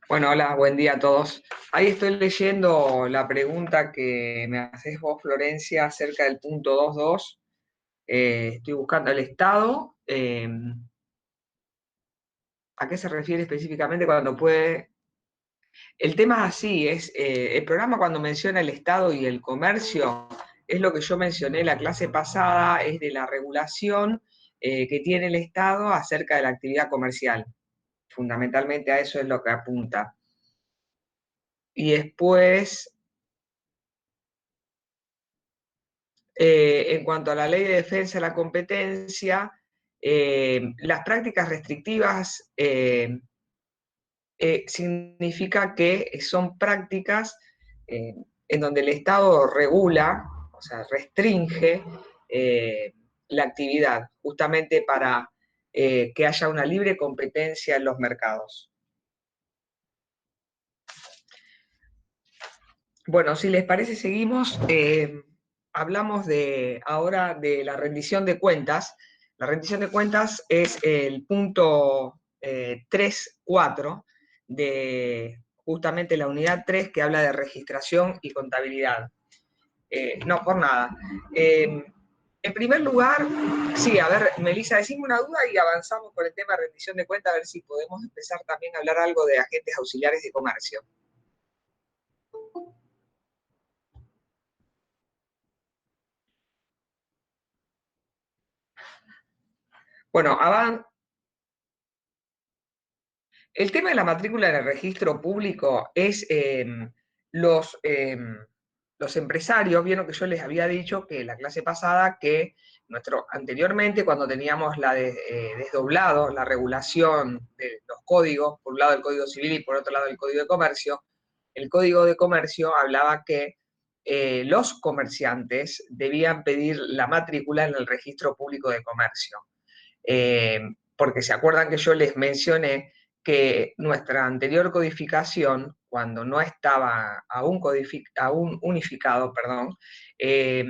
Bueno, hola, buen día a todos. Ahí estoy leyendo la pregunta que me haces vos, Florencia, acerca del punto 2.2. Estoy buscando el Estado. ¿A qué se refiere específicamente cuando puede? El tema es así, el programa cuando menciona el Estado y el comercio, es lo que yo mencioné la clase pasada, es de la regulación que tiene el Estado acerca de la actividad comercial. Fundamentalmente a eso es lo que apunta. Y después en cuanto a la ley de defensa de la competencia, las prácticas restrictivas significa que son prácticas eh, en donde el Estado regula, o sea, restringe eh, la actividad, justamente para que haya una libre competencia en los mercados. Bueno, si les parece, seguimos. Hablamos ahora de la rendición de cuentas. La rendición de cuentas es el punto 3.4 de justamente la unidad 3 que habla de registración y contabilidad. No, por nada. En primer lugar, sí, a ver, Melissa, decime una duda y avanzamos con el tema de rendición de cuentas, a ver si podemos empezar también a hablar algo de agentes auxiliares de comercio. Bueno, el tema de la matrícula en el registro público es los empresarios, vieron que yo les había dicho que la clase pasada que anteriormente cuando teníamos desdoblado la regulación de los códigos, por un lado el Código Civil y por otro lado el Código de Comercio, el Código de Comercio hablaba que los comerciantes debían pedir la matrícula en el registro público de comercio. Eh, Porque se acuerdan que yo les mencioné que nuestra anterior codificación, cuando no estaba aún unificado, perdón, eh,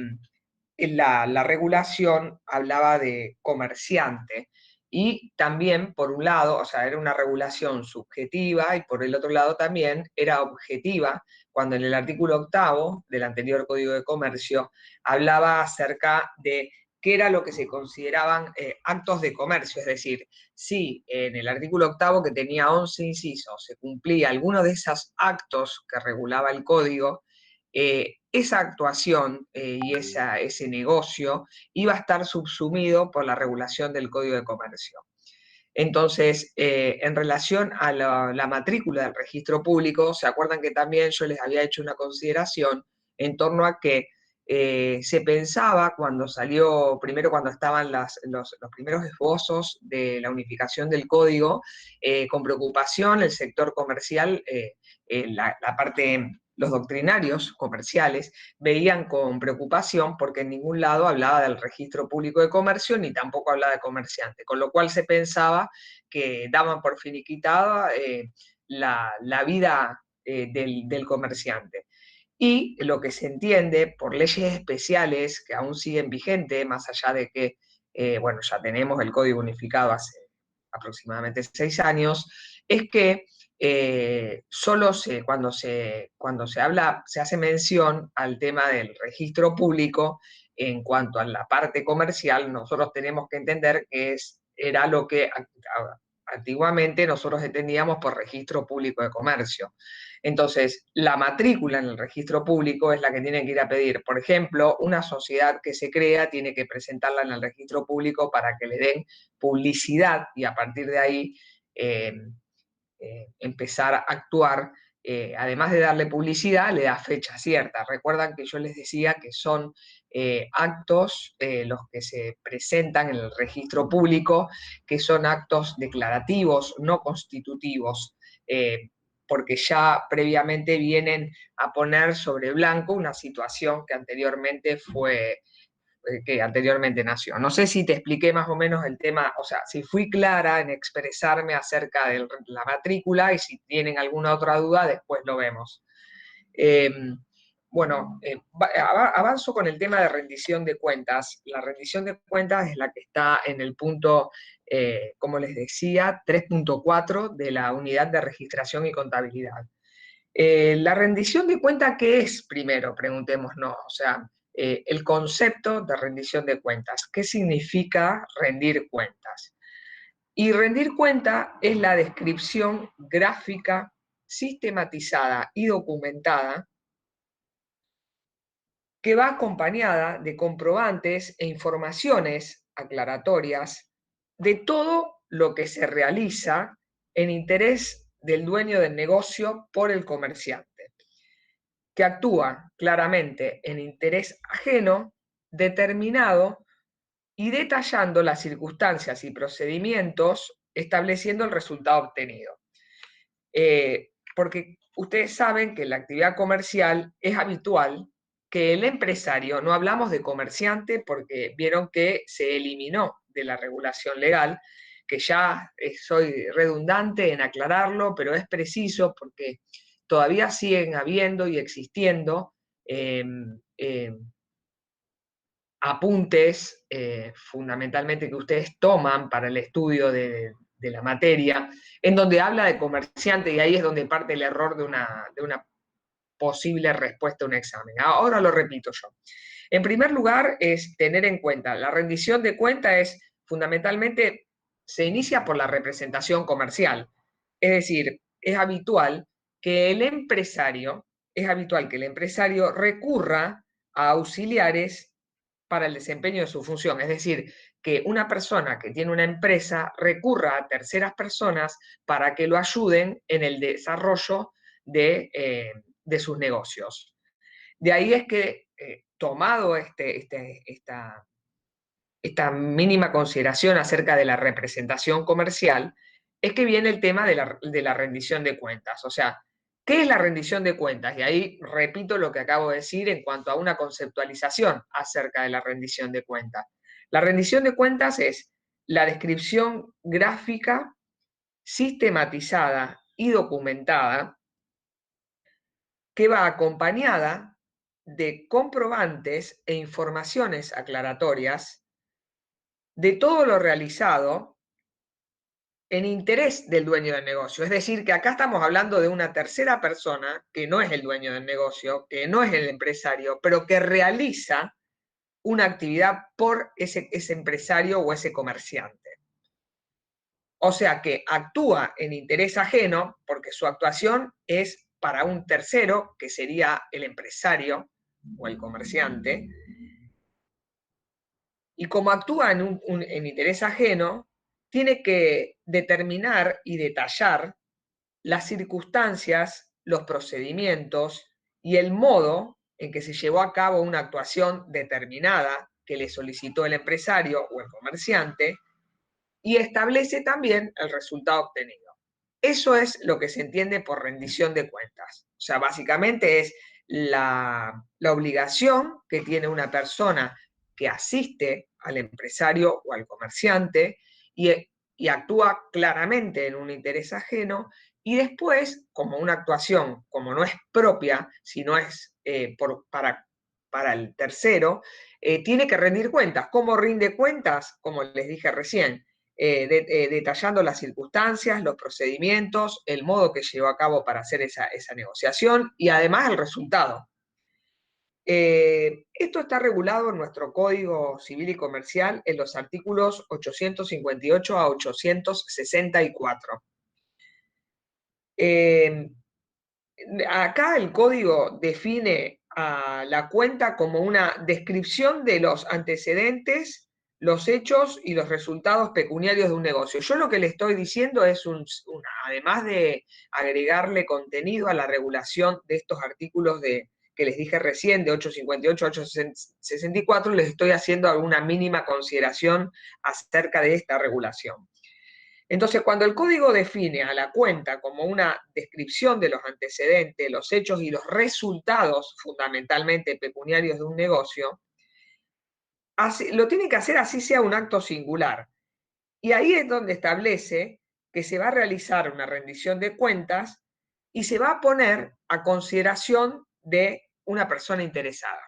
la regulación hablaba de comerciante y también, por un lado, o sea, era una regulación subjetiva y por el otro lado también era objetiva, cuando en el artículo 8 del anterior Código de Comercio hablaba acerca de qué era lo que se consideraban actos de comercio, es decir, si en el artículo 8 que tenía 11 incisos se cumplía alguno de esos actos que regulaba el código, esa actuación y ese negocio iba a estar subsumido por la regulación del Código de Comercio. Entonces, en relación a la matrícula del registro público, ¿se acuerdan que también yo les había hecho una consideración en torno a que se pensaba cuando salió, primero cuando estaban los primeros esbozos de la unificación del código, con preocupación el sector comercial, la parte, los doctrinarios comerciales, veían con preocupación porque en ningún lado hablaba del registro público de comercio ni tampoco hablaba de comerciante, con lo cual se pensaba que daban por finiquitada la vida del comerciante. Y lo que se entiende por leyes especiales que aún siguen vigentes, más allá de que, bueno, ya tenemos el Código Unificado hace aproximadamente 6 años, es que solo cuando se habla, se hace mención al tema del registro público en cuanto a la parte comercial, nosotros tenemos que entender que era lo que antiguamente nosotros entendíamos por registro público de comercio. Entonces, la matrícula en el registro público es la que tienen que ir a pedir. Por ejemplo, una sociedad que se crea tiene que presentarla en el registro público para que le den publicidad y a partir de ahí eh, empezar a actuar. Además de darle publicidad, le da fecha cierta. Recuerdan que yo les decía que son actos los que se presentan en el registro público, que son actos declarativos, no constitutivos. Porque ya previamente vienen a poner sobre blanco una situación que anteriormente nació. No sé si te expliqué más o menos el tema, o sea, si fui clara en expresarme acerca de la matrícula y si tienen alguna otra duda, después lo vemos. Eh, Bueno, avanzo con el tema de rendición de cuentas. La rendición de cuentas es la que está en el punto, como les decía, 3.4 de la unidad de registración y contabilidad. La rendición de cuentas, ¿qué es primero? Preguntémonos. O sea, el concepto de rendición de cuentas. ¿Qué significa rendir cuentas? Y rendir cuenta es la descripción gráfica, sistematizada y documentada que va acompañada de comprobantes e informaciones aclaratorias de todo lo que se realiza en interés del dueño del negocio por el comerciante, que actúa claramente en interés ajeno, determinado y detallando las circunstancias y procedimientos, estableciendo el resultado obtenido. Porque ustedes saben que en la actividad comercial es habitual que el empresario, no hablamos de comerciante porque vieron que se eliminó de la regulación legal, que ya soy redundante en aclararlo, pero es preciso porque todavía siguen habiendo y existiendo eh, eh, apuntes, fundamentalmente que ustedes toman para el estudio de la materia, en donde habla de comerciante y ahí es donde parte el error de una posible respuesta a un examen. Ahora lo repito yo. En primer lugar, es tener en cuenta, la rendición de cuenta es fundamentalmente, se inicia por la representación comercial. Es decir, es habitual que el empresario recurra a auxiliares para el desempeño de su función. Es decir, que una persona que tiene una empresa recurra a terceras personas para que lo ayuden en el desarrollo de sus negocios. De ahí es que, tomado esta mínima consideración acerca de la representación comercial, es que viene el tema de la rendición de cuentas. O sea, ¿qué es la rendición de cuentas? Y ahí repito lo que acabo de decir en cuanto a una conceptualización acerca de la rendición de cuentas. La rendición de cuentas es la descripción gráfica, sistematizada y documentada que va acompañada de comprobantes e informaciones aclaratorias de todo lo realizado en interés del dueño del negocio. Es decir, que acá estamos hablando de una tercera persona que no es el dueño del negocio, que no es el empresario, pero que realiza una actividad por ese empresario o ese comerciante. O sea que actúa en interés ajeno porque su actuación es para un tercero, que sería el empresario o el comerciante, y como actúa en interés ajeno, tiene que determinar y detallar las circunstancias, los procedimientos y el modo en que se llevó a cabo una actuación determinada que le solicitó el empresario o el comerciante y establece también el resultado obtenido. Eso es lo que se entiende por rendición de cuentas. O sea, básicamente es la obligación que tiene una persona que asiste al empresario o al comerciante y actúa claramente en un interés ajeno y después, como una actuación, como no es propia, sino es para el tercero, tiene que rendir cuentas. ¿Cómo rinde cuentas? Como les dije recién, detallando las circunstancias, los procedimientos, el modo que llevó a cabo para hacer esa negociación y además el resultado. Esto está regulado en nuestro Código Civil y Comercial en los artículos 858 a 864. Acá el código define a la cuenta como una descripción de los antecedentes, los hechos y los resultados pecuniarios de un negocio. Yo lo que le estoy diciendo es, además de agregarle contenido a la regulación de estos artículos que les dije recién, de 858 a 864, les estoy haciendo alguna mínima consideración acerca de esta regulación. Entonces, cuando el código define a la cuenta como una descripción de los antecedentes, los hechos y los resultados fundamentalmente pecuniarios de un negocio, lo tiene que hacer así sea un acto singular. Y ahí es donde establece que se va a realizar una rendición de cuentas y se va a poner a consideración de una persona interesada.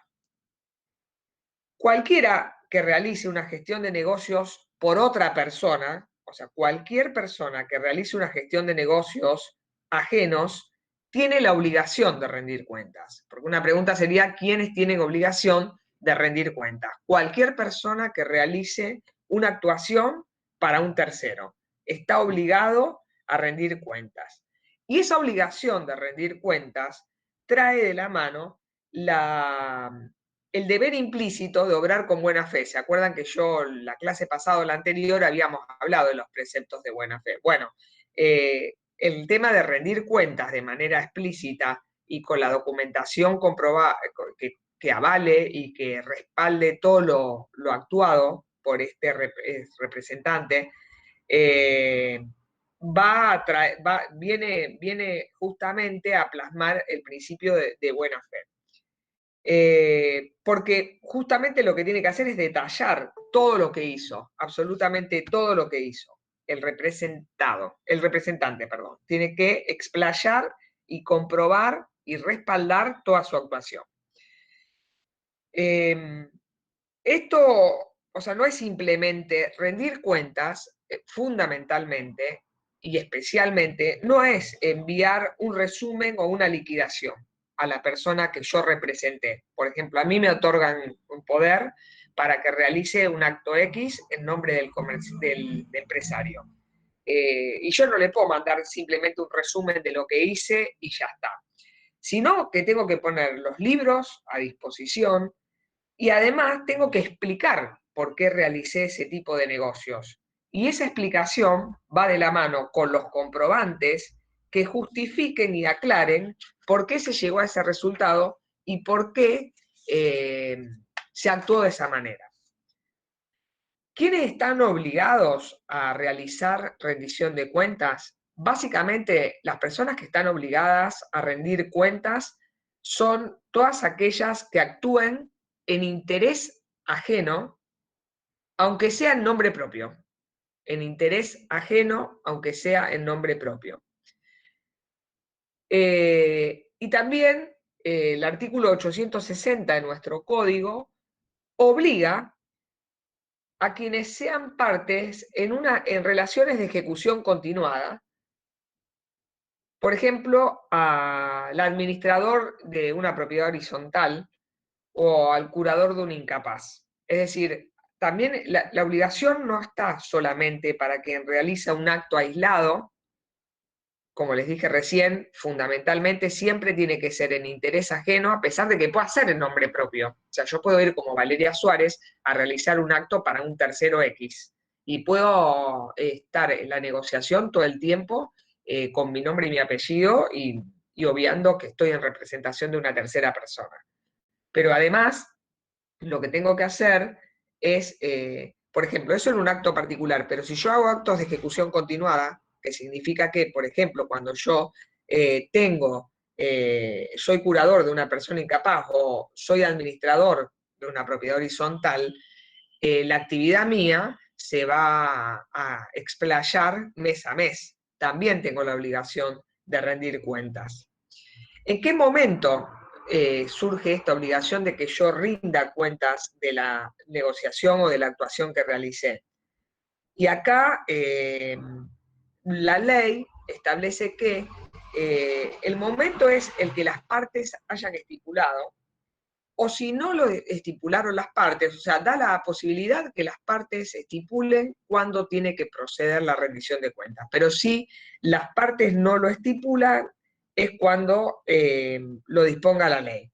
Cualquiera que realice una gestión de negocios por otra persona, o sea, cualquier persona que realice una gestión de negocios ajenos, tiene la obligación de rendir cuentas. Porque una pregunta sería, ¿quiénes tienen obligación de rendir cuentas? Cualquier persona que realice una actuación para un tercero está obligado a rendir cuentas. Y esa obligación de rendir cuentas trae de la mano el deber implícito de obrar con buena fe. ¿Se acuerdan que yo la clase pasada o la anterior habíamos hablado de los preceptos de buena fe? Bueno, el tema de rendir cuentas de manera explícita y con la documentación comprobada, que avale y que respalde todo lo actuado por este representante, viene justamente a plasmar el principio de buena fe. Porque justamente lo que tiene que hacer es detallar todo lo que hizo, absolutamente todo lo que hizo el representante, perdón. Tiene que explayar y comprobar y respaldar toda su actuación. Esto, o sea, no es simplemente rendir cuentas, fundamentalmente y especialmente, no es enviar un resumen o una liquidación a la persona que yo representé. Por ejemplo, a mí me otorgan un poder para que realice un acto X en nombre del empresario. Y yo no le puedo mandar simplemente un resumen de lo que hice y ya está. Sino que tengo que poner los libros a disposición, y además tengo que explicar por qué realicé ese tipo de negocios. Y esa explicación va de la mano con los comprobantes que justifiquen y aclaren por qué se llegó a ese resultado y por qué se actuó de esa manera. ¿Quiénes están obligados a realizar rendición de cuentas? Básicamente, las personas que están obligadas a rendir cuentas son todas aquellas que actúen en interés ajeno, aunque sea en nombre propio. En interés ajeno, aunque sea en nombre propio. Y también el artículo 860 de nuestro código obliga a quienes sean partes en relaciones de ejecución continuada, por ejemplo, al administrador de una propiedad horizontal o al curador de un incapaz. Es decir, también la obligación no está solamente para quien realiza un acto aislado, como les dije recién, fundamentalmente siempre tiene que ser en interés ajeno, a pesar de que pueda ser en nombre propio. O sea, yo puedo ir como Valeria Suárez a realizar un acto para un tercero X y puedo estar en la negociación todo el tiempo con mi nombre y mi apellido y obviando que estoy en representación de una tercera persona. Pero además, lo que tengo que hacer es, por ejemplo, eso en un acto particular, pero si yo hago actos de ejecución continuada, que significa que, por ejemplo, cuando yo soy curador de una persona incapaz o soy administrador de una propiedad horizontal, la actividad mía se va a explayar mes a mes. También tengo la obligación de rendir cuentas. ¿En qué momento surge esta obligación de que yo rinda cuentas de la negociación o de la actuación que realicé? Y acá la ley establece que el momento es el que las partes hayan estipulado, o si no lo estipularon las partes, o sea, da la posibilidad que las partes estipulen cuándo tiene que proceder la rendición de cuentas. Pero si las partes no lo estipulan, es cuando lo disponga la ley.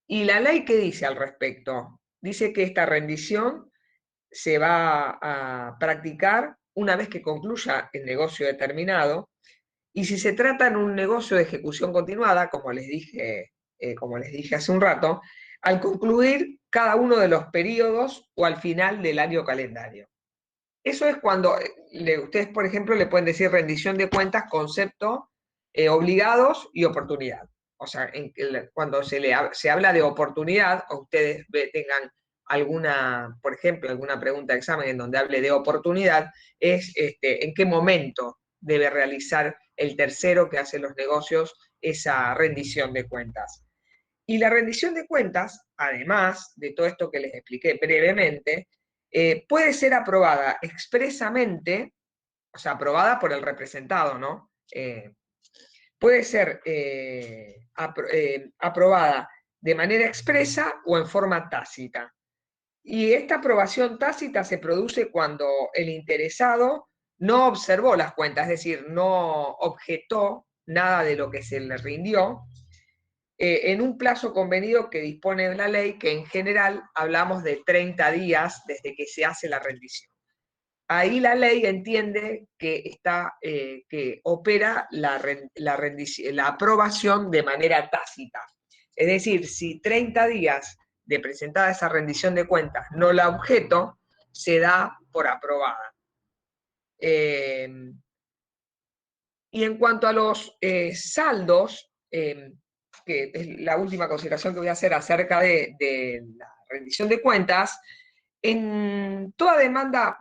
¿Y la ley qué dice al respecto? Dice que esta rendición se va a practicar una vez que concluya el negocio determinado, y si se trata en un negocio de ejecución continuada, como les dije hace un rato, al concluir cada uno de los periodos o al final del año calendario. Eso es cuando ustedes, por ejemplo, le pueden decir rendición de cuentas, concepto, obligados y oportunidad. O sea, cuando se habla de oportunidad, o ustedes tengan alguna, por ejemplo, alguna pregunta de examen en donde hable de oportunidad, es en qué momento debe realizar el tercero que hace los negocios esa rendición de cuentas. Y la rendición de cuentas, además de todo esto que les expliqué brevemente, puede ser aprobada expresamente, o sea, aprobada por el representado, ¿no? Puede ser aprobada de manera expresa o en forma tácita. Y esta aprobación tácita se produce cuando el interesado no observó las cuentas, es decir, no objetó nada de lo que se le rindió, en un plazo convenido que dispone la ley, que en general hablamos de 30 días desde que se hace la rendición. Ahí la ley entiende que opera la aprobación de manera tácita. Es decir, si 30 días de presentada esa rendición de cuentas no la objeto, se da por aprobada. Y en cuanto a los saldos, que es la última consideración que voy a hacer acerca de la rendición de cuentas, en toda demanda,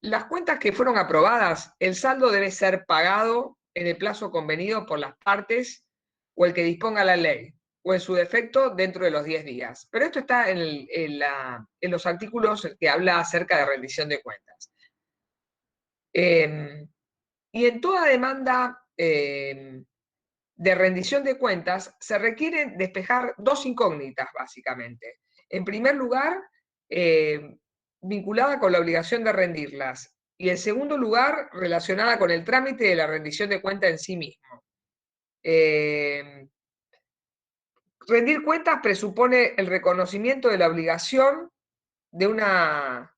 las cuentas que fueron aprobadas, el saldo debe ser pagado en el plazo convenido por las partes o el que disponga la ley, o en su defecto dentro de los 10 días. Pero esto está en los artículos que habla acerca de rendición de cuentas. Y en toda demanda de rendición de cuentas se requiere despejar dos incógnitas, básicamente. En primer lugar, vinculada con la obligación de rendirlas. Y en segundo lugar, relacionada con el trámite de la rendición de cuenta en sí mismo. Rendir cuentas presupone el reconocimiento de la obligación de una,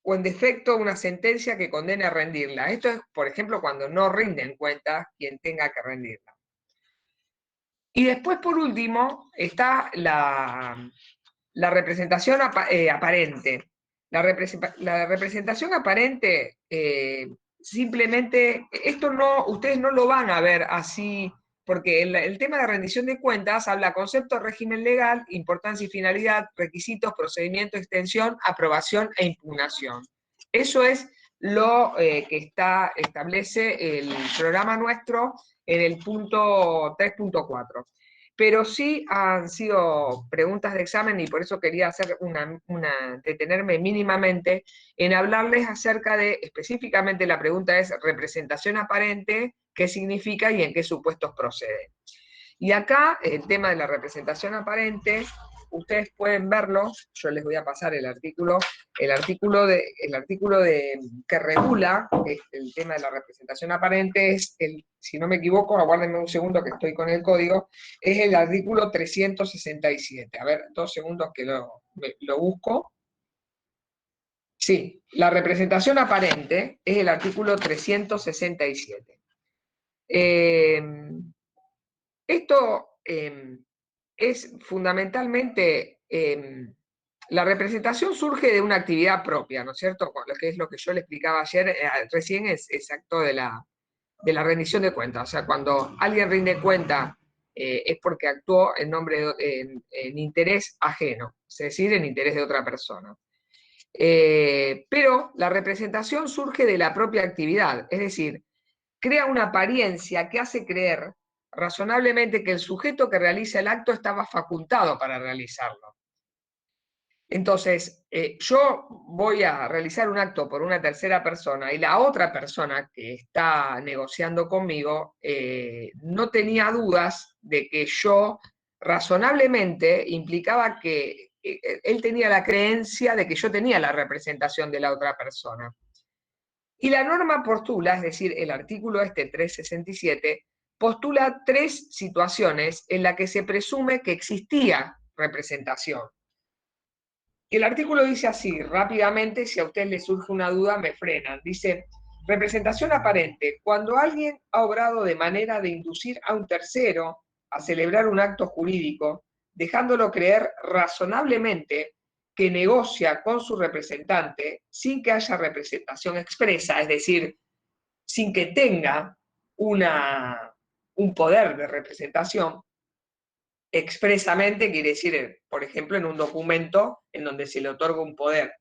o en defecto, una sentencia que condene a rendirla. Esto es, por ejemplo, cuando no rinden cuentas quien tenga que rendirla. Y después, por último, está la representación aparente. La representación aparente, simplemente, esto no, ustedes no lo van a ver así, porque el tema de rendición de cuentas habla concepto, régimen legal, importancia y finalidad, requisitos, procedimiento, extensión, aprobación e impugnación. Eso es lo que establece el programa nuestro en el punto 3.4. Pero sí han sido preguntas de examen y por eso quería hacer detenerme mínimamente en hablarles acerca de, específicamente la pregunta es representación aparente, qué significa y en qué supuestos procede. Y acá el tema de la representación aparente, ustedes pueden verlo, yo les voy a pasar el artículo que regula el tema de la representación aparente es, si no me equivoco, aguárdenme un segundo que estoy con el código, es el artículo 367. A ver, 2 segundos que lo busco. Sí, la representación aparente es el artículo 367. Esto es fundamentalmente, la representación surge de una actividad propia, ¿no es cierto? Lo que es lo que yo le explicaba ayer, recién es acto de la rendición de cuentas. O sea, cuando alguien rinde cuenta, es porque actuó en nombre en interés ajeno, es decir, en interés de otra persona. Pero la representación surge de la propia actividad, es decir, crea una apariencia que hace creer razonablemente que el sujeto que realiza el acto estaba facultado para realizarlo. Entonces, yo voy a realizar un acto por una tercera persona y la otra persona que está negociando conmigo no tenía dudas de que yo razonablemente implicaba que él tenía la creencia de que yo tenía la representación de la otra persona. Y la norma postula, es decir, el artículo 367, postula 3 situaciones en las que se presume que existía representación. El artículo dice así, rápidamente, si a usted le surge una duda, me frenan. Dice, representación aparente, cuando alguien ha obrado de manera de inducir a un tercero a celebrar un acto jurídico, dejándolo creer razonablemente que negocia con su representante sin que haya representación expresa, es decir, sin que tenga un poder de representación, expresamente quiere decir, por ejemplo, en un documento en donde se le otorga un poder.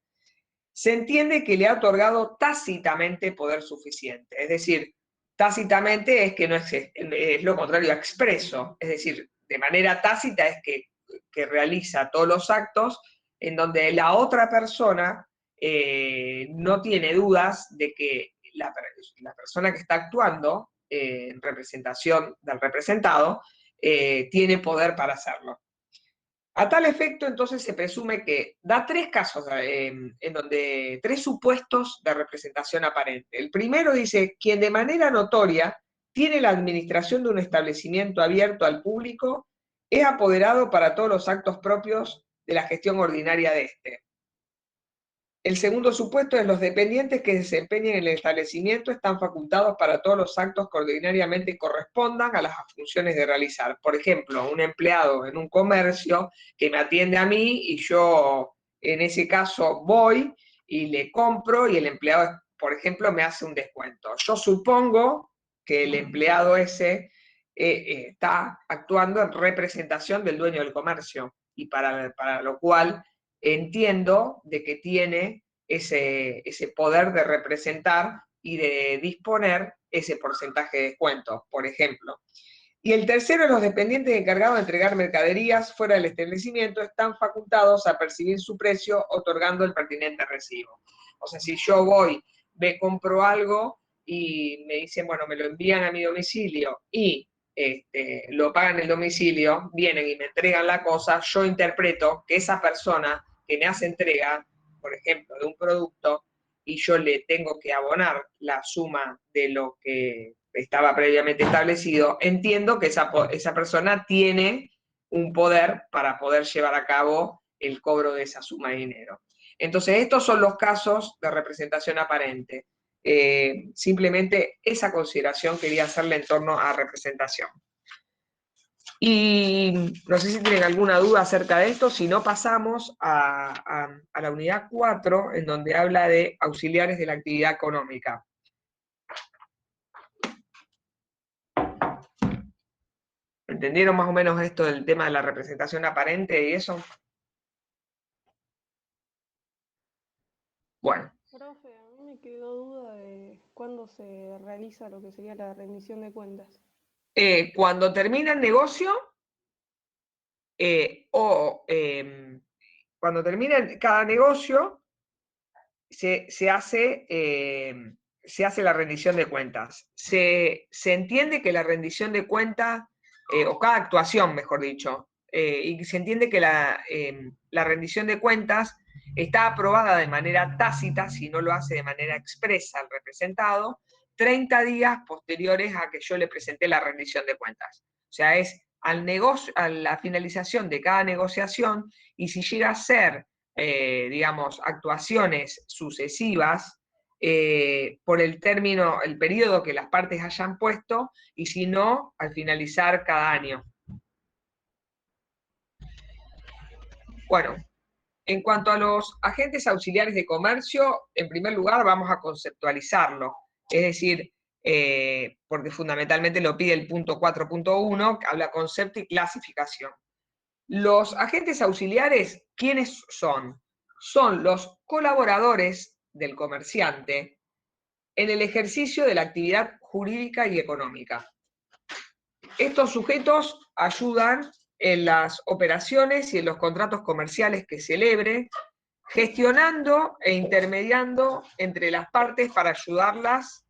Se entiende que le ha otorgado tácitamente poder suficiente, es decir, tácitamente es que no es lo contrario a expreso, es decir, de manera tácita es que realiza todos los actos en donde la otra persona no tiene dudas de que la persona que está actuando en representación del representado tiene poder para hacerlo. A tal efecto, entonces, se presume que da tres casos en donde tres supuestos de representación aparente. El primero dice, quien de manera notoria tiene la administración de un establecimiento abierto al público es apoderado para todos los actos propios de la gestión ordinaria de este. El segundo supuesto es los dependientes que desempeñen en el establecimiento están facultados para todos los actos que ordinariamente correspondan a las funciones de realizar. Por ejemplo, un empleado en un comercio que me atiende a mí y yo en ese caso voy y le compro y el empleado, por ejemplo, me hace un descuento. Yo supongo que el empleado ese está actuando en representación del dueño del comercio y para lo cual entiendo de que tiene ese poder de representar y de disponer ese porcentaje de descuento, por ejemplo. Y el tercero, los dependientes encargados de entregar mercaderías fuera del establecimiento están facultados a percibir su precio otorgando el pertinente recibo. O sea, si yo voy, me compro algo y me dicen, bueno, me lo envían a mi domicilio y lo pagan en el domicilio, vienen y me entregan la cosa, yo interpreto que esa persona que me hace entrega, por ejemplo, de un producto, y yo le tengo que abonar la suma de lo que estaba previamente establecido, entiendo que esa persona tiene un poder para poder llevar a cabo el cobro de esa suma de dinero. Entonces, estos son los casos de representación aparente. Simplemente esa consideración quería hacerle en torno a representación. Y no sé si tienen alguna duda acerca de esto, si no pasamos a la unidad 4, en donde habla de auxiliares de la actividad económica. ¿Entendieron más o menos esto del tema de la representación aparente y eso? Bueno. Profe, a mí me quedó duda de cuándo se realiza lo que sería la rendición de cuentas. Cuando termina el negocio, cuando termina cada negocio, se hace la rendición de cuentas. Se entiende que la rendición de cuentas, o cada actuación, mejor dicho, y se entiende que la rendición de cuentas está aprobada de manera tácita, si no lo hace de manera expresa el representado, 30 días posteriores a que yo le presenté la rendición de cuentas. O sea, es a la finalización de cada negociación, y si llega a ser digamos, actuaciones sucesivas por el periodo que las partes hayan puesto, y si no, al finalizar cada año. Bueno, en cuanto a los agentes auxiliares de comercio, en primer lugar vamos a conceptualizarlo, es decir, porque fundamentalmente lo pide el punto 4.1, que habla concepto y clasificación. Los agentes auxiliares, ¿quiénes son? Son los colaboradores del comerciante en el ejercicio de la actividad jurídica y económica. Estos sujetos ayudan en las operaciones y en los contratos comerciales que celebre, gestionando e intermediando entre las partes para ayudarlas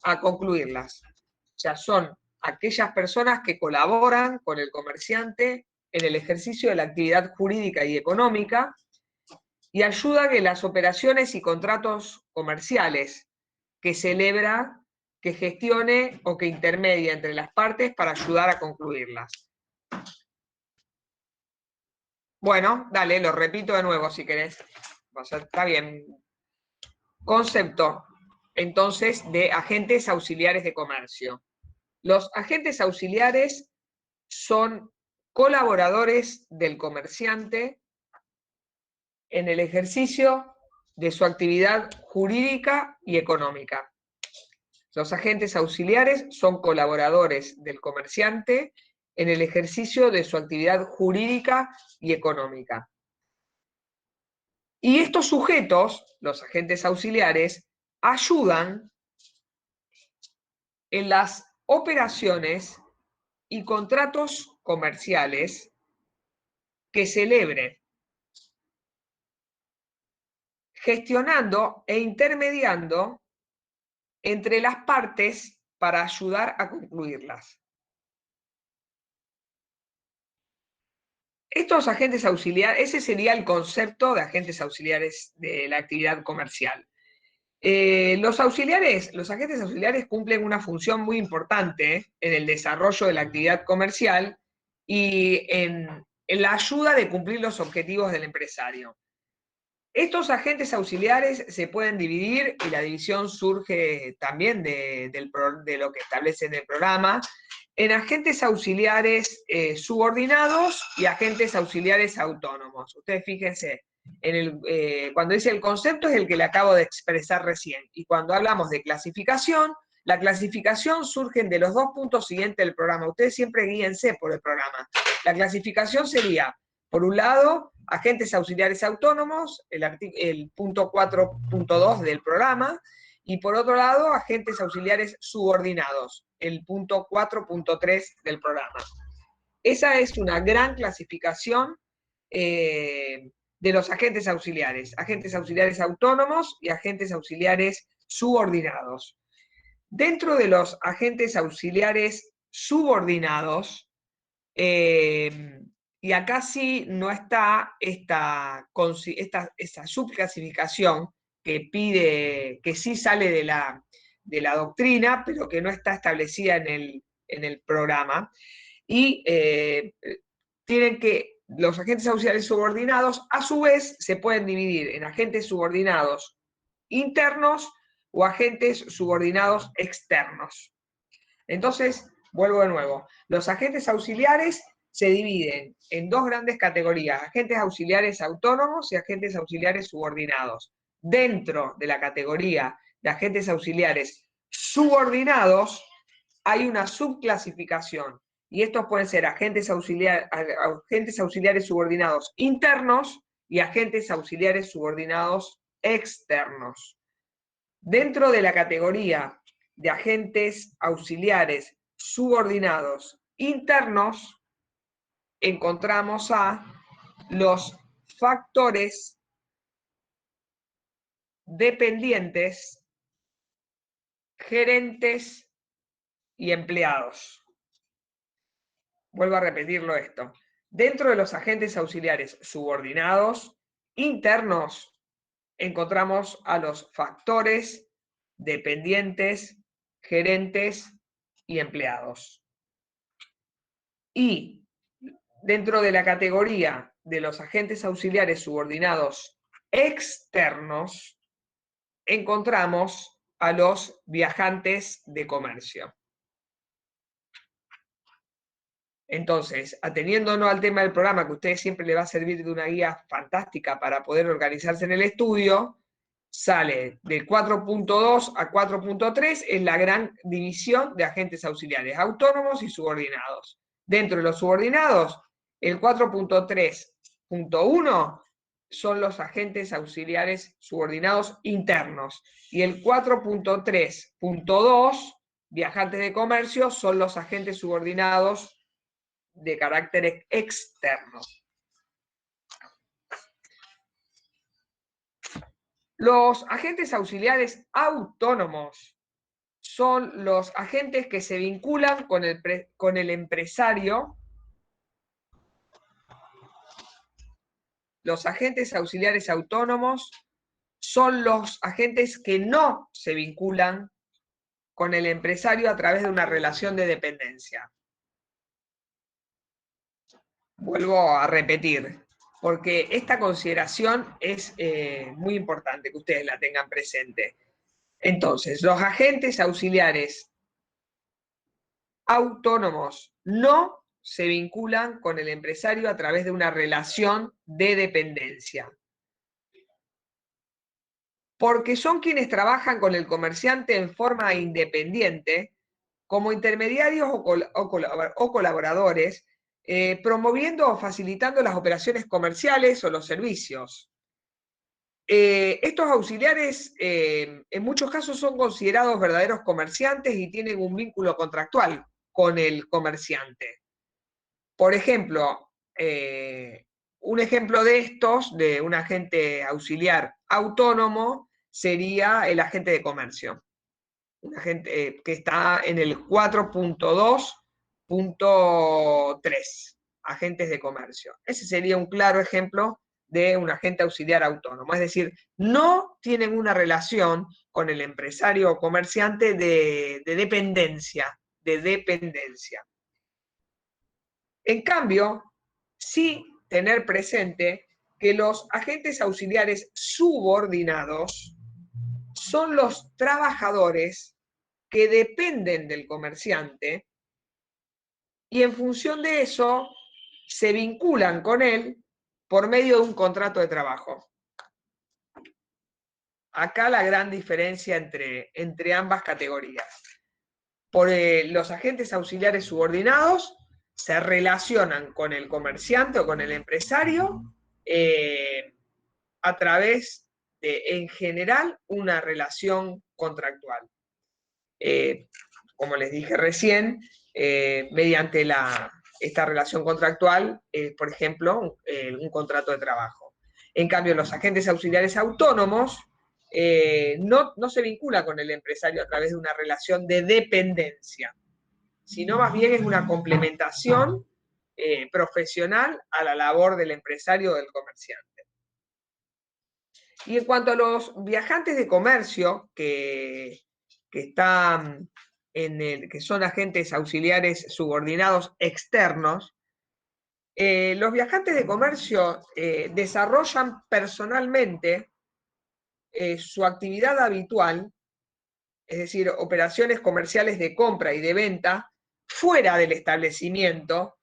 a concluirlas. O sea, son aquellas personas que colaboran con el comerciante en el ejercicio de la actividad jurídica y económica y ayudan en las operaciones y contratos comerciales que celebra, que gestione o que intermedia entre las partes para ayudar a concluirlas. Bueno, dale, lo repito de nuevo si querés. O sea, está bien. Concepto, entonces, de agentes auxiliares de comercio. Los agentes auxiliares son colaboradores del comerciante en el ejercicio de su actividad jurídica y económica. Los agentes auxiliares son colaboradores del comerciante en el ejercicio de su actividad jurídica y económica. Y estos sujetos, los agentes auxiliares, ayudan en las operaciones y contratos comerciales que celebre, gestionando e intermediando entre las partes para ayudar a concluirlas. Estos agentes auxiliares, ese sería el concepto de agentes auxiliares de la actividad comercial. Los agentes auxiliares cumplen una función muy importante en el desarrollo de la actividad comercial y en la ayuda de cumplir los objetivos del empresario. Estos agentes auxiliares se pueden dividir, y la división surge también de lo que establece en el programa, en agentes auxiliares subordinados y agentes auxiliares autónomos. Ustedes fíjense, cuando dice el concepto es el que le acabo de expresar recién, y cuando hablamos de clasificación, la clasificación surge de los dos puntos siguientes del programa. Ustedes siempre guíense por el programa. La clasificación sería, por un lado, agentes auxiliares autónomos, el punto 4.2 del programa, y por otro lado, agentes auxiliares subordinados, el punto 4.3 del programa. Esa es una gran clasificación de los agentes auxiliares autónomos y agentes auxiliares subordinados. Dentro de los agentes auxiliares subordinados, y acá sí no está esta subclasificación que pide, que sí sale de la doctrina, pero que no está establecida en el programa. Y los agentes auxiliares subordinados, a su vez, se pueden dividir en agentes subordinados internos o agentes subordinados externos. Entonces, vuelvo de nuevo. Los agentes auxiliares se dividen en dos grandes categorías: agentes auxiliares autónomos y agentes auxiliares subordinados. Dentro de la categoría de agentes auxiliares subordinados hay una subclasificación, y estos pueden ser agentes auxiliares subordinados internos y agentes auxiliares subordinados externos. Dentro de la categoría de agentes auxiliares subordinados internos, encontramos a los factores dependientes, gerentes y empleados. Vuelvo a repetirlo esto. Dentro de los agentes auxiliares subordinados internos, encontramos a los factores dependientes, gerentes y empleados. Y dentro de la categoría de los agentes auxiliares subordinados externos, encontramos a los viajantes de comercio. Entonces, ateniéndonos al tema del programa, que a ustedes siempre les va a servir de una guía fantástica para poder organizarse en el estudio, sale del 4.2 a 4.3, es la gran división de agentes auxiliares autónomos y subordinados. Dentro de los subordinados, el 4.3.1 son los agentes auxiliares subordinados internos, y el 4.3.2, viajantes de comercio, son los agentes subordinados de carácter externo. Los agentes auxiliares autónomos son los agentes que se vinculan con el empresario. Los agentes auxiliares autónomos son los agentes que no se vinculan con el empresario a través de una relación de dependencia. Vuelvo a repetir, porque esta consideración es muy importante que ustedes la tengan presente. Entonces, los agentes auxiliares autónomos no se vinculan con el empresario a través de una relación de dependencia, porque son quienes trabajan con el comerciante en forma independiente, como intermediarios o colaboradores, promoviendo o facilitando las operaciones comerciales o los servicios. Estos auxiliares en muchos casos son considerados verdaderos comerciantes y tienen un vínculo contractual con el comerciante. Por ejemplo, un ejemplo de estos, de un agente auxiliar autónomo, sería el agente de comercio. Un agente que está en el 4.2.3, agentes de comercio. Ese sería un claro ejemplo de un agente auxiliar autónomo. Es decir, no tienen una relación con el empresario o comerciante de dependencia, En cambio, sí tener presente que los agentes auxiliares subordinados son los trabajadores que dependen del comerciante y en función de eso se vinculan con él por medio de un contrato de trabajo. Acá la gran diferencia entre ambas categorías. Por los agentes auxiliares subordinados se relacionan con el comerciante o con el empresario a través de, en general, una relación contractual. Como les dije recién, mediante esta relación contractual, por ejemplo, un contrato de trabajo. En cambio, los agentes auxiliares autónomos no se vinculan con el empresario a través de una relación de dependencia, sino más bien es una complementación profesional a la labor del empresario o del comerciante. Y en cuanto a los viajantes de comercio están que son agentes auxiliares subordinados externos, los viajantes de comercio desarrollan personalmente su actividad habitual, es decir, operaciones comerciales de compra y de venta, fuera del establecimiento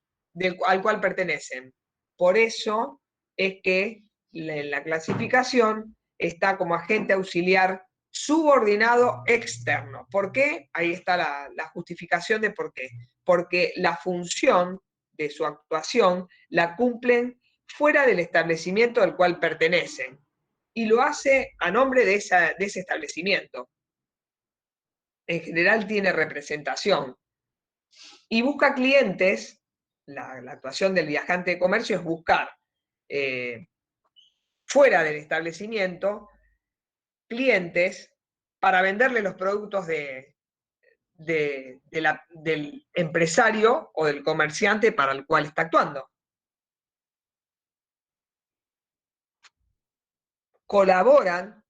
al cual pertenecen. Por eso es que en la clasificación está como agente auxiliar subordinado externo. ¿Por qué? Ahí está la justificación de por qué. Porque la función de su actuación la cumplen fuera del establecimiento al cual pertenecen. Y lo hace a nombre de ese establecimiento. En general tiene representación. Y busca clientes, la actuación del viajante de comercio es buscar fuera del establecimiento clientes para venderle los productos del empresario o del comerciante para el cual está actuando. Colaboran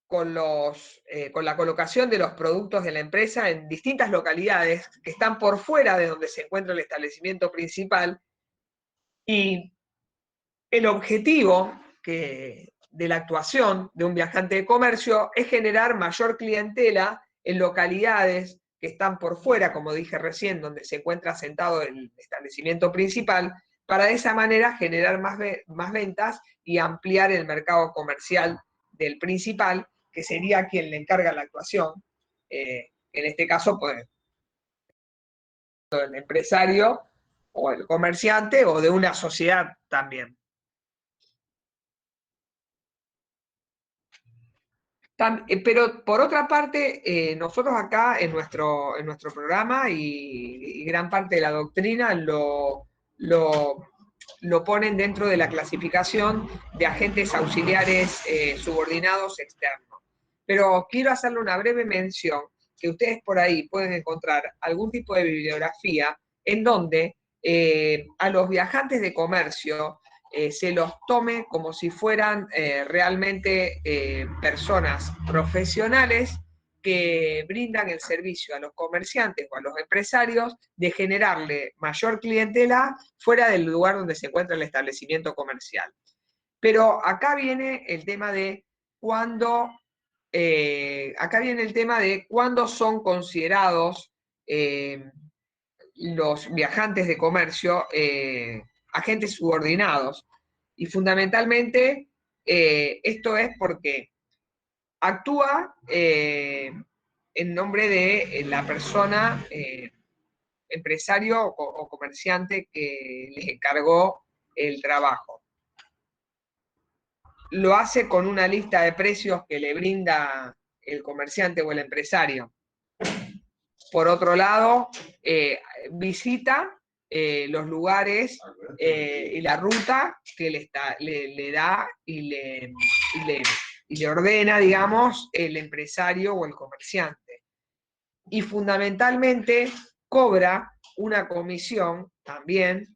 con la colocación de los productos de la empresa en distintas localidades que están por fuera de donde se encuentra el establecimiento principal, y el objetivo de la actuación de un viajante de comercio es generar mayor clientela en localidades que están por fuera, como dije recién, donde se encuentra asentado el establecimiento principal, para de esa manera generar más ventas y ampliar el mercado comercial del principal, que sería quien le encarga la actuación. En este caso, pues, el empresario o el comerciante o de una sociedad también. Pero por otra parte, nosotros acá en nuestro programa y gran parte de la doctrina lo ponen dentro de la clasificación de agentes auxiliares subordinados externos. Pero quiero hacerle una breve mención, que ustedes por ahí pueden encontrar algún tipo de bibliografía en donde a los viajantes de comercio se los tome como si fueran realmente personas profesionales que brindan el servicio a los comerciantes o a los empresarios de generarle mayor clientela fuera del lugar donde se encuentra el establecimiento comercial. Pero acá viene el tema de cuándo son considerados los viajantes de comercio agentes subordinados. Y fundamentalmente esto es porque actúa en nombre de la persona, empresario o comerciante que les encargó el trabajo. Lo hace con una lista de precios que le brinda el comerciante o el empresario. Por otro lado, visita los lugares y la ruta que le da y le ordena, digamos, el empresario o el comerciante. Y fundamentalmente cobra una comisión también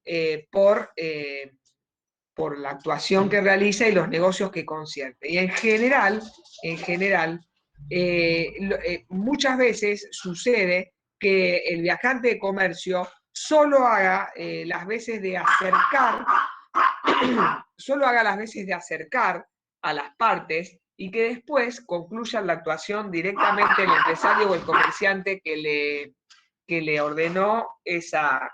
por la actuación que realiza y los negocios que concierne. Y en general, muchas veces sucede que el viajante de comercio solo haga las veces de acercar, solo haga las veces de acercar a las partes y que después concluyan la actuación directamente el empresario o el comerciante que le ordenó esa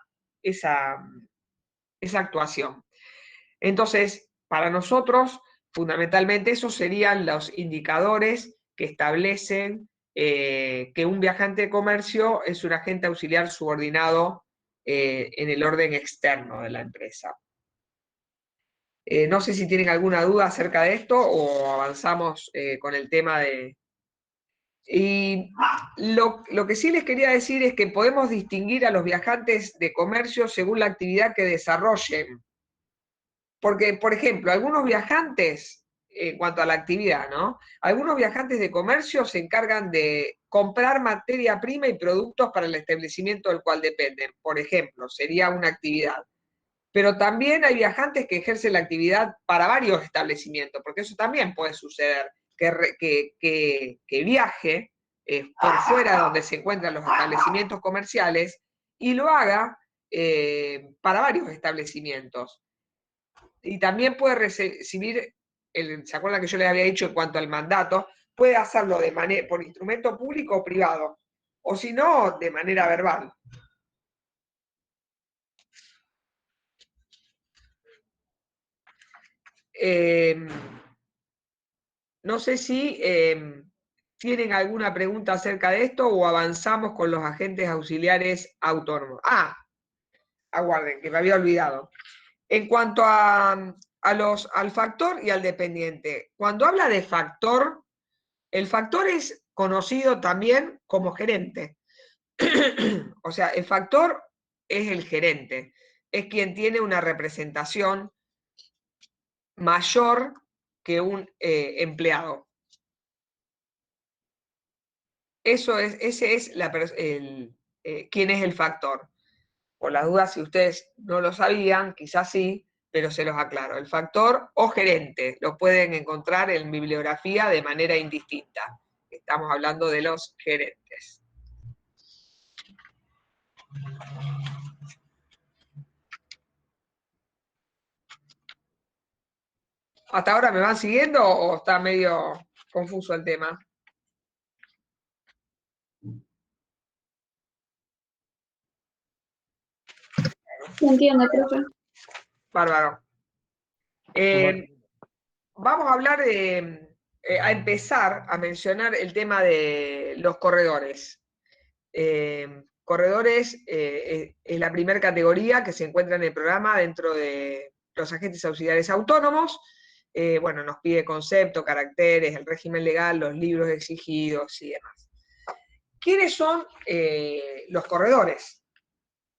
actuación. Entonces, para nosotros, fundamentalmente, esos serían los indicadores que establecen que un viajante de comercio es un agente auxiliar subordinado en el orden externo de la empresa. No sé si tienen alguna duda acerca de esto o avanzamos con el tema de... Y lo que sí les quería decir es que podemos distinguir a los viajantes de comercio según la actividad que desarrollen. Porque, por ejemplo, algunos viajantes, en cuanto a la actividad, ¿no? Algunos viajantes de comercio se encargan de comprar materia prima y productos para el establecimiento del cual dependen. Por ejemplo, sería una actividad. Pero también hay viajantes que ejercen la actividad para varios establecimientos, porque eso también puede suceder, que viaje por fuera de donde se encuentran los establecimientos comerciales y lo haga para varios establecimientos. Y también puede recibir, ¿se acuerdan que yo les había dicho en cuanto al mandato? Puede hacerlo por instrumento público o privado, o si no, de manera verbal. No sé si tienen alguna pregunta acerca de esto o avanzamos con los agentes auxiliares autónomos. Aguarden, que me había olvidado. En cuanto al factor y al dependiente, cuando habla de factor, el factor es conocido también como gerente. O sea, el factor es el gerente, es quien tiene una representación mayor que un empleado. Ese es quién es el factor. Por las dudas, si ustedes no lo sabían, quizás sí, pero se los aclaro. El factor o gerente lo pueden encontrar en bibliografía de manera indistinta. Estamos hablando de los gerentes. ¿Hasta ahora me van siguiendo o está medio confuso el tema? Entiendo, profe. Bárbaro. Vamos a hablar a empezar a mencionar el tema de los corredores. Corredores es la primera categoría que se encuentra en el programa dentro de los agentes auxiliares autónomos. Bueno, nos pide concepto, caracteres, el régimen legal, los libros exigidos y demás. ¿Quiénes son los corredores?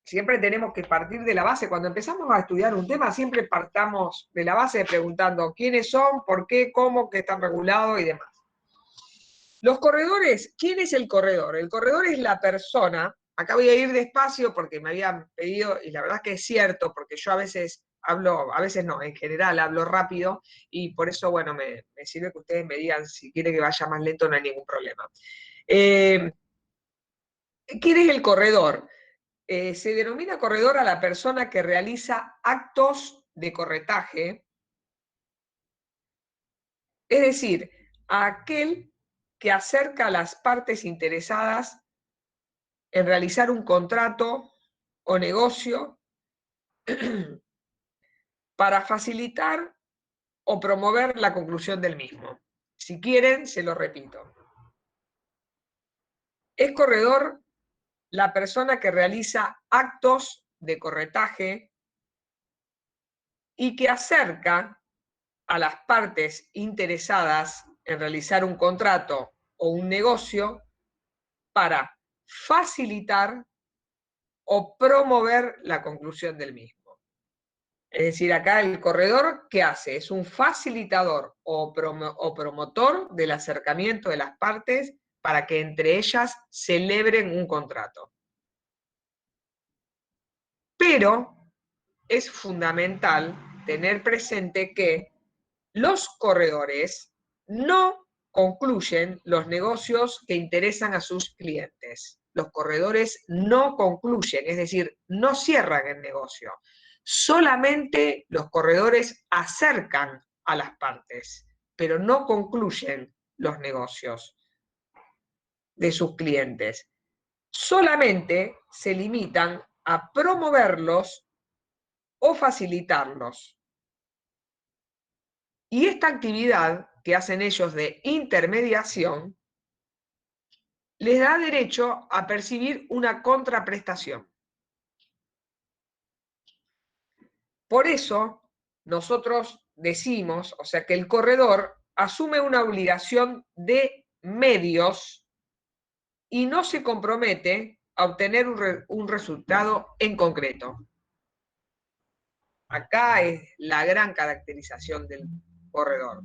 Siempre tenemos que partir de la base. Cuando empezamos a estudiar un tema, siempre partamos de la base preguntando quiénes son, por qué, cómo, qué están regulados y demás. Los corredores, ¿quién es el corredor? El corredor es la persona, acá voy a ir despacio porque me habían pedido, y la verdad es que es cierto, porque yo a veces hablo, a veces no, en general hablo rápido, y por eso, bueno, me sirve que ustedes me digan si quieren que vaya más lento, no hay ningún problema. ¿Quién es el corredor? Se denomina corredor a la persona que realiza actos de corretaje, es decir, a aquel que acerca a las partes interesadas en realizar un contrato o negocio para facilitar o promover la conclusión del mismo. Si quieren, se lo repito. Es corredor la persona que realiza actos de corretaje y que acerca a las partes interesadas en realizar un contrato o un negocio para facilitar o promover la conclusión del mismo. Es decir, acá el corredor, ¿qué hace? Es un facilitador o promotor del acercamiento de las partes para que entre ellas celebren un contrato. Pero es fundamental tener presente que los corredores no concluyen los negocios que interesan a sus clientes. Los corredores no concluyen, es decir, no cierran el negocio. Solamente los corredores acercan a las partes, pero no concluyen los negocios de sus clientes. Solamente se limitan a promoverlos o facilitarlos. Y esta actividad que hacen ellos de intermediación les da derecho a percibir una contraprestación. Por eso nosotros decimos, o sea, que el corredor asume una obligación de medios y no se compromete a obtener un resultado en concreto. Acá es la gran caracterización del corredor.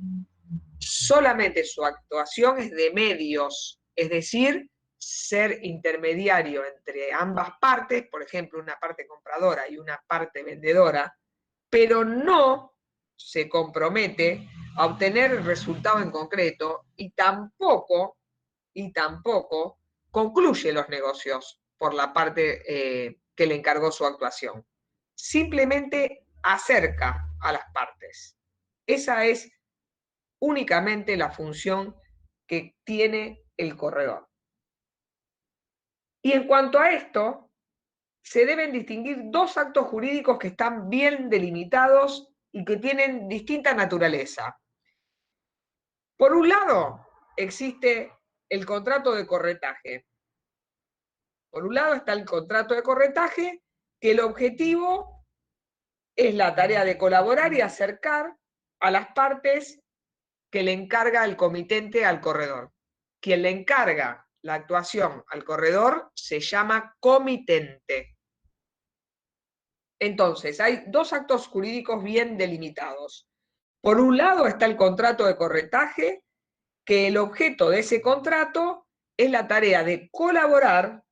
Solamente su actuación es de medios, es decir, ser intermediario entre ambas partes, por ejemplo, una parte compradora y una parte vendedora, pero no se compromete a obtener el resultado en concreto y tampoco concluye los negocios por la parte que le encargó su actuación. Simplemente acerca a las partes. Esa es únicamente la función que tiene el corredor. Y en cuanto a esto, se deben distinguir dos actos jurídicos que están bien delimitados y que tienen distinta naturaleza. Por un lado, existe el contrato de corretaje. Por un lado está el contrato de corretaje, que el objetivo es la tarea de colaborar y acercar a las partes que le encarga el comitente al corredor. Quien le encarga la actuación al corredor se llama comitente. Entonces, hay dos actos jurídicos bien delimitados. Por un lado está el contrato de corretaje, que el objeto de ese contrato es la tarea de colaborar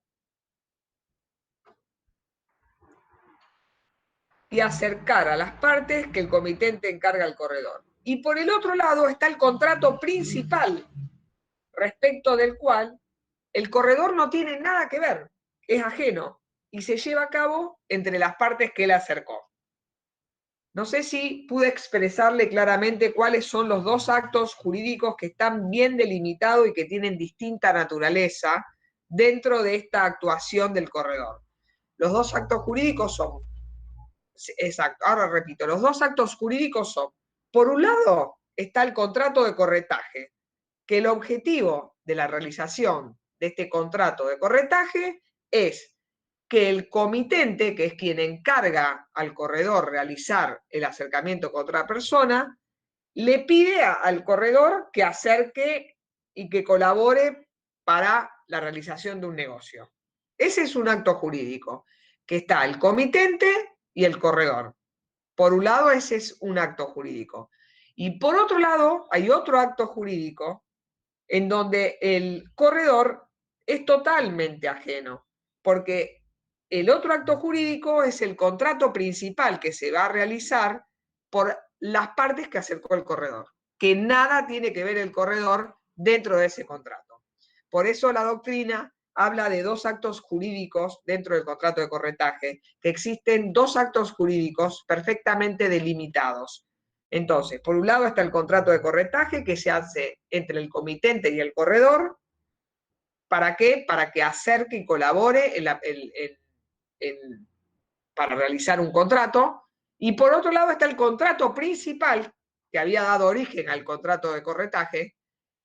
y acercar a las partes que el comitente encarga al corredor. Y por el otro lado está el contrato principal, respecto del cual el corredor no tiene nada que ver, es ajeno, y se lleva a cabo entre las partes que él acercó. No sé si pude expresarle claramente cuáles son los dos actos jurídicos que están bien delimitados y que tienen distinta naturaleza dentro de esta actuación del corredor. Los dos actos jurídicos son, exacto, ahora repito, los dos actos jurídicos son, por un lado está el contrato de corretaje, que el objetivo de la realización de este contrato de corretaje es que el comitente, que es quien encarga al corredor realizar el acercamiento con otra persona, le pide al corredor que acerque y que colabore para la realización de un negocio. Ese es un acto jurídico, que está el comitente y el corredor. Por un lado, ese es un acto jurídico. Y por otro lado, hay otro acto jurídico en donde el corredor es totalmente ajeno, porque el otro acto jurídico es el contrato principal que se va a realizar por las partes que acercó el corredor, que nada tiene que ver el corredor dentro de ese contrato. Por eso la doctrina habla de dos actos jurídicos dentro del contrato de corretaje, que existen dos actos jurídicos perfectamente delimitados. Entonces, por un lado está el contrato de corretaje que se hace entre el comitente y el corredor. ¿Para qué? Para que acerque y colabore para realizar un contrato. Y por otro lado está el contrato principal que había dado origen al contrato de corretaje,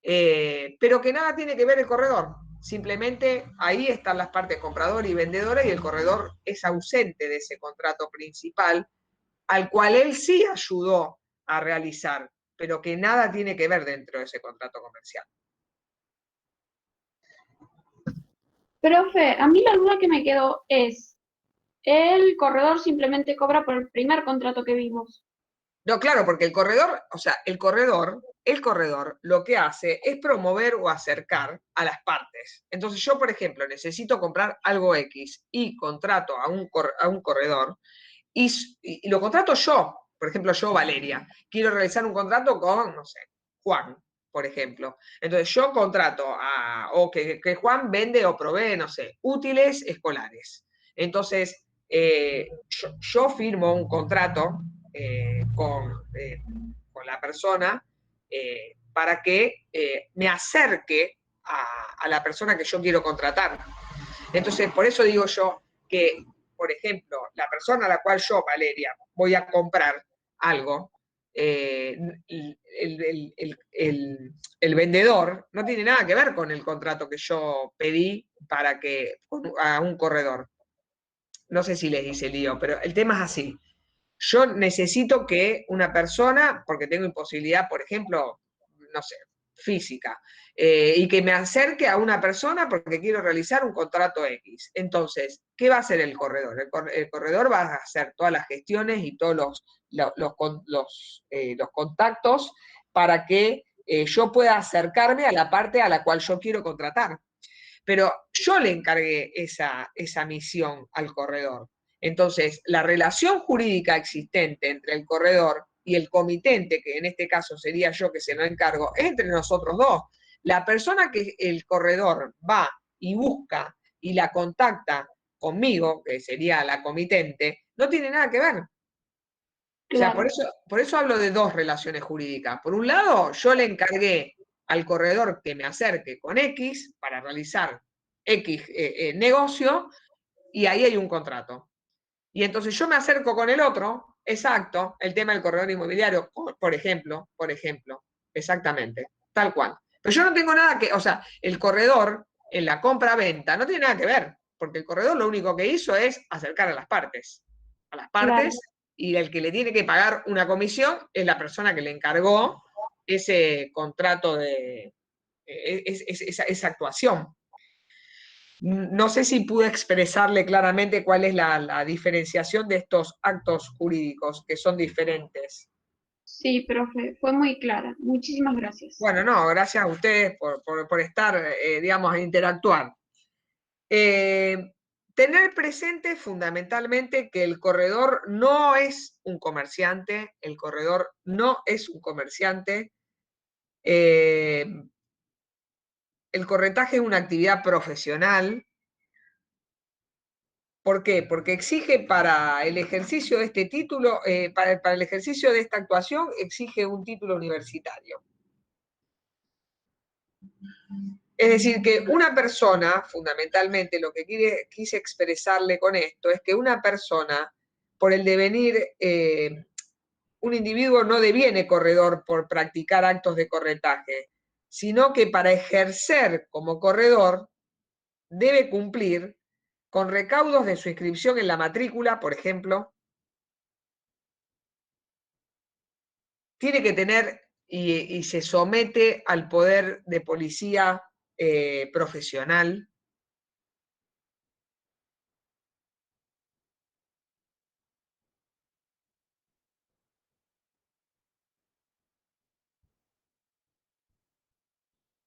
pero que nada tiene que ver el corredor. Simplemente ahí están las partes compradora y vendedora y el corredor es ausente de ese contrato principal, al cual él sí ayudó a realizar, pero que nada tiene que ver dentro de ese contrato comercial. Profe, a mí la duda que me quedó es, El corredor simplemente cobra por el primer contrato que vimos. No, claro, porque el corredor, o sea, el corredor lo que hace es promover o acercar a las partes. Entonces yo, por ejemplo, necesito comprar algo X y contrato a un corredor y lo contrato yo. Por ejemplo, yo, Valeria, quiero realizar un contrato con, no sé, Juan, por ejemplo. Entonces yo contrato o que Juan vende o provee, no sé, útiles escolares. Entonces, yo firmo un contrato con la persona para que me acerque a la persona que yo quiero contratar. Entonces, por eso digo yo que, por ejemplo, la persona a la cual yo, Valeria, voy a comprar algo, el vendedor no tiene nada que ver con el contrato que yo pedí a un corredor. No sé si les hice lío, pero el tema es así. Yo necesito que una persona, porque tengo imposibilidad, por ejemplo, no sé, física, y que me acerque a una persona porque quiero realizar un contrato X. Entonces, ¿qué va a hacer el corredor? El corredor va a hacer todas las gestiones y todos los contactos para que yo pueda acercarme a la parte a la cual yo quiero contratar. Pero yo le encargué esa misión al corredor. Entonces, la relación jurídica existente entre el corredor y el comitente, que en este caso sería yo que se lo encargo, es entre nosotros dos. La persona que el corredor va y busca y la contacta conmigo, que sería la comitente, no tiene nada que ver. O sea, Claro, por eso hablo de dos relaciones jurídicas. Por un lado, yo le encargué al corredor que me acerque con X para realizar X negocio y ahí hay un contrato. Y entonces yo me acerco con el otro, exacto, el tema del corredor inmobiliario, por ejemplo, exactamente, tal cual. Pero yo no tengo nada que, o sea, el corredor en la compra-venta no tiene nada que ver, porque el corredor lo único que hizo es acercar a las claro. partes, y el que le tiene que pagar una comisión es la persona que le encargó ese contrato esa actuación. No sé si pude expresarle claramente cuál es la diferenciación de estos actos jurídicos, que son diferentes. Sí, profe, fue muy clara. Muchísimas gracias. Bueno, no, gracias a ustedes por estar, digamos, a interactuar. Eh, Tener presente fundamentalmente que el corredor no es un comerciante, el corredor no es un comerciante. Eh, el corretaje es una actividad profesional. ¿Por qué? Porque exige para el ejercicio de este título, para el ejercicio de esta actuación, exige un título universitario. Es decir, que una persona, fundamentalmente, lo que quise expresarle con esto es que una persona, por el devenir, un individuo no deviene corredor por practicar actos de corretaje, sino que para ejercer como corredor debe cumplir con recaudos de su inscripción en la matrícula, por ejemplo, tiene que tener y se somete al poder de policía profesional.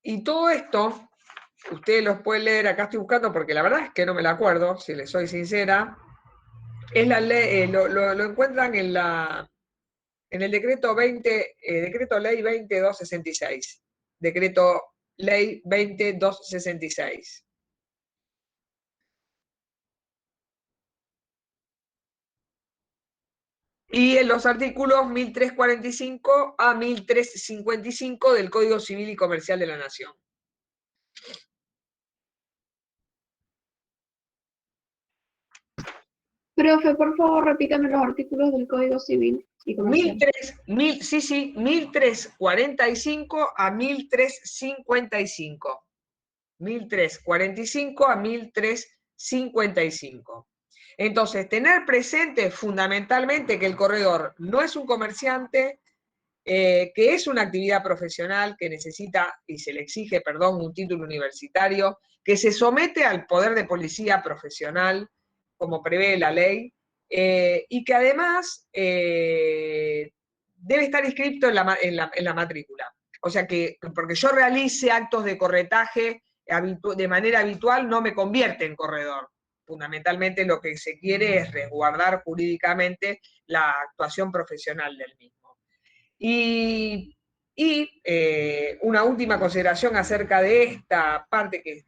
Y todo esto, ustedes los pueden leer, acá estoy buscando porque la verdad es que no me la acuerdo, si les soy sincera, es la ley, lo encuentran en el decreto 20, decreto ley 20266, decreto ley 20266. Y en los artículos 1345 a 1355 del Código Civil y Comercial de la Nación. Profe, por favor, repítame los artículos del Código Civil y Comercial. 1345 a 1355. 1345 a 1355. Entonces, tener presente fundamentalmente que el corredor no es un comerciante, que es una actividad profesional que necesita y se le exige, perdón, un título universitario, que se somete al poder de policía profesional, como prevé la ley, y que además debe estar inscrito en la matrícula. O sea que, porque yo realice actos de corretaje de manera habitual, no me convierte en corredor. Fundamentalmente lo que se quiere es resguardar jurídicamente la actuación profesional del mismo. Y una última consideración acerca de esta parte que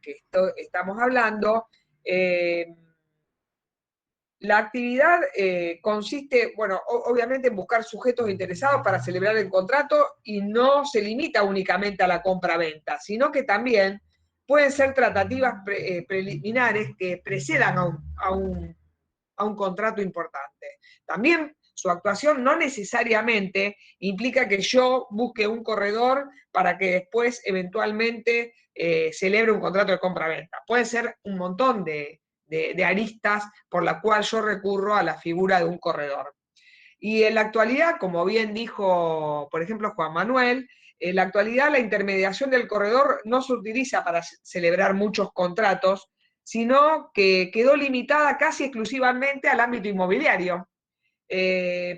estamos hablando. La actividad consiste, bueno, obviamente en buscar sujetos interesados para celebrar el contrato y no se limita únicamente a la compra-venta, sino que también pueden ser tratativas preliminares que precedan a un contrato importante. También su actuación no necesariamente implica que yo busque un corredor para que después eventualmente celebre un contrato de compra-venta. Puede ser un montón de aristas por la cual yo recurro a la figura de un corredor. Y en la actualidad, como bien dijo, por ejemplo, Juan Manuel, en la actualidad la intermediación del corredor no se utiliza para celebrar muchos contratos, sino que quedó limitada casi exclusivamente al ámbito inmobiliario,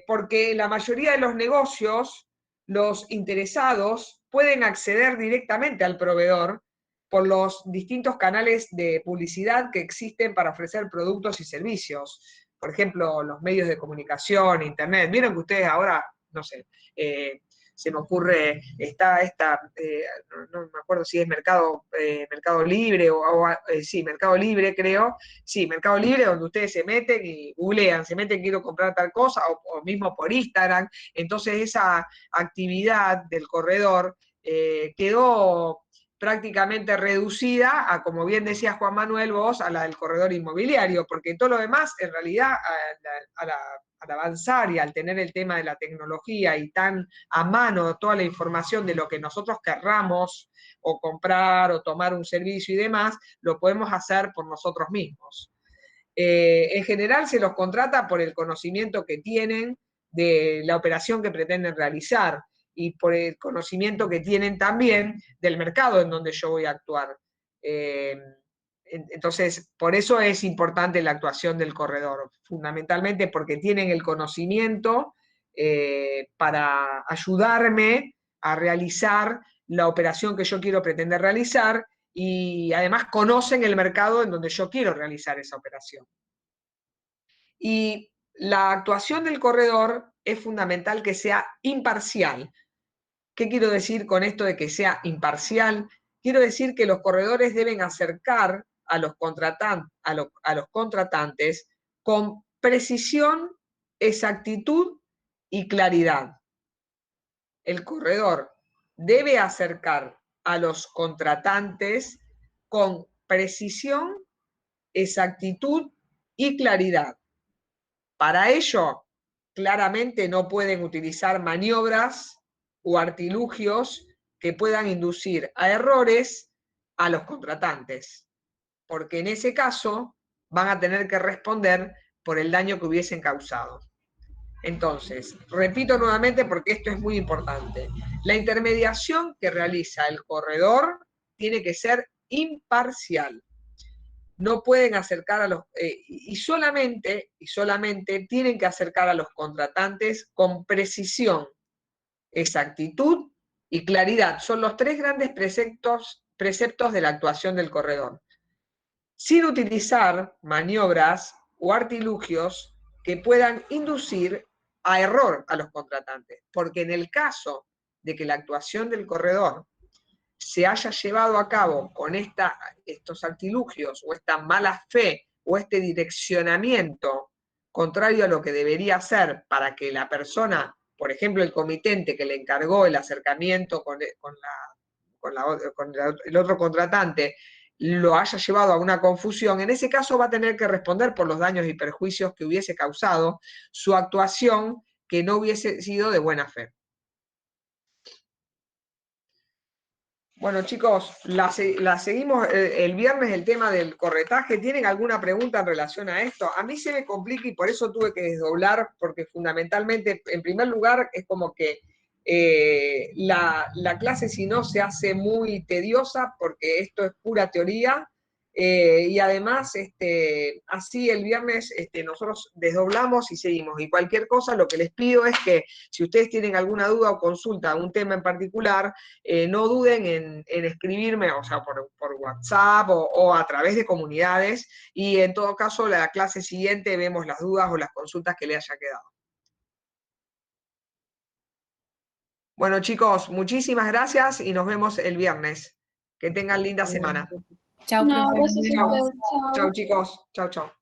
porque la mayoría de los negocios, los interesados pueden acceder directamente al proveedor por los distintos canales de publicidad que existen para ofrecer productos y servicios. Por ejemplo, los medios de comunicación, internet. Vieron que ustedes ahora, no sé, se me ocurre, está no me acuerdo si es Mercado Libre sí, Mercado Libre creo, sí, Mercado Libre, donde ustedes se meten y googlean, se meten quiero comprar tal cosa, o mismo por Instagram. Entonces esa actividad del corredor quedó prácticamente reducida a, como bien decía Juan Manuel vos, a la del corredor inmobiliario, porque todo lo demás, en realidad, al avanzar y al tener el tema de la tecnología y tan a mano toda la información de lo que nosotros querramos o comprar o tomar un servicio y demás, lo podemos hacer por nosotros mismos. En general se los contrata por el conocimiento que tienen de la operación que pretenden realizar y por el conocimiento que tienen también del mercado en donde yo voy a actuar. Entonces, por eso es importante la actuación del corredor, fundamentalmente porque tienen el conocimiento para ayudarme a realizar la operación que yo quiero pretender realizar y además conocen el mercado en donde yo quiero realizar esa operación. Y la actuación del corredor es fundamental que sea imparcial. ¿Qué quiero decir con esto de que sea imparcial? Quiero decir que los corredores deben acercar a los contratantes con precisión, exactitud y claridad. El corredor debe acercar a los contratantes con precisión, exactitud y claridad. Para ello, claramente no pueden utilizar maniobras o artilugios que puedan inducir a errores a los contratantes, porque en ese caso van a tener que responder por el daño que hubiesen causado. Entonces, repito nuevamente porque esto es muy importante. La intermediación que realiza el corredor tiene que ser imparcial. No pueden acercar a los... y solamente tienen que acercar a los contratantes con precisión, exactitud y claridad. Son los tres grandes preceptos de la actuación del corredor. Sin utilizar maniobras o artilugios que puedan inducir a error a los contratantes. Porque en el caso de que la actuación del corredor se haya llevado a cabo con estos artilugios o esta mala fe o este direccionamiento contrario a lo que debería ser para que la persona, por ejemplo, el comitente que le encargó el acercamiento con el otro contratante, lo haya llevado a una confusión, en ese caso va a tener que responder por los daños y perjuicios que hubiese causado su actuación que no hubiese sido de buena fe. Bueno, chicos, la seguimos el viernes, el tema del corretaje. ¿Tienen alguna pregunta en relación a esto? A mí se me complica y por eso tuve que desdoblar, porque fundamentalmente, en primer lugar, es como que la clase, si no, se hace muy tediosa, porque esto es pura teoría. Y además, así el viernes nosotros desdoblamos y seguimos. Y cualquier cosa, lo que les pido es que si ustedes tienen alguna duda o consulta, un tema en particular, no duden en escribirme, o sea, por WhatsApp o a través de comunidades. Y en todo caso, la clase siguiente vemos las dudas o las consultas que le haya quedado. Bueno, chicos, muchísimas gracias y nos vemos el viernes. Que tengan linda semana. Chao, No, profe. gracias a Chao. ustedes. Chao. Chao, chicos. Chao, chao.